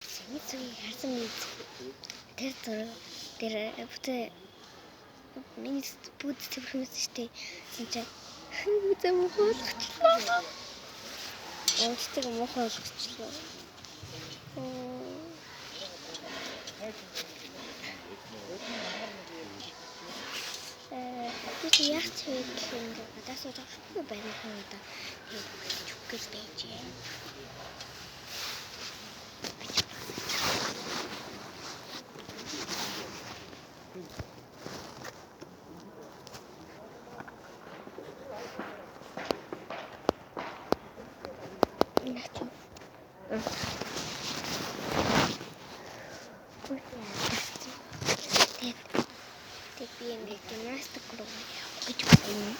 Мицугийн харсан мэд тэр зураг тэр бүтээ миний бүгд төвхмэс штэ чинь зам хоолгочлоо. Өөчтөг мохоо олгочлоо. Би яг ч ингэ гадаасаа жоохгүй байна хөөе. Чүгэл байж. Тэг би ингээд гимнастик руу явах гэж байна.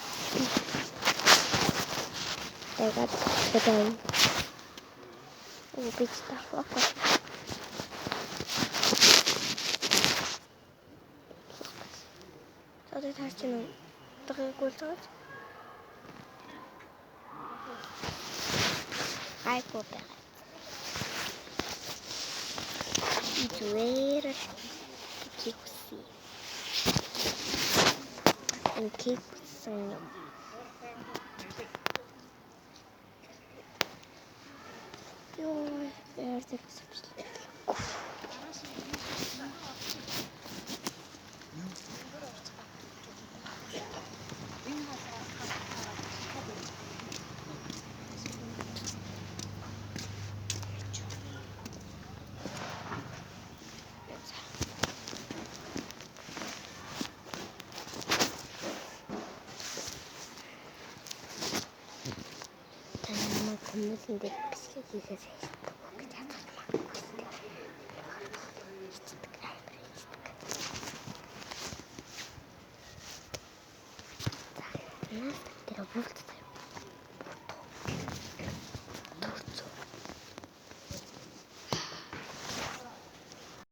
Тэгээд бэдэн. Би стаффах. Тэгээд таарч нэг дагуулж байгаа. Айко бэ. Зүгээр кикси. Кикси. Ёо, яардаг сэвчлээ. Хүмүүсийн дээр бичлэг хийхээс хайшдаг гэж яддаг. Нас тэр бүлт